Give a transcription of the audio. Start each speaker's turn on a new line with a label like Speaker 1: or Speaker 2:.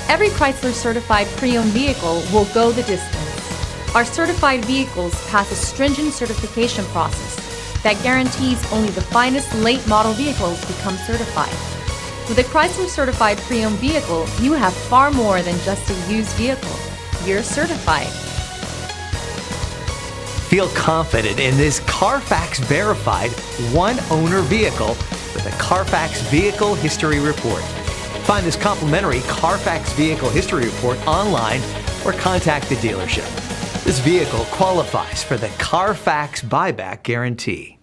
Speaker 1: Every Chrysler certified pre-owned vehicle will go the distance. Our certified vehicles pass a stringent certification process that guarantees only the finest late model vehicles become certified. With a Chrysler certified pre-owned vehicle, you have far more than just a used vehicle. You're certified.
Speaker 2: Feel confident in this Carfax verified one-owner vehicle with a Carfax Vehicle History Report. Find this complimentary Carfax Vehicle History Report online or contact the dealership. This vehicle qualifies for the Carfax Buyback Guarantee.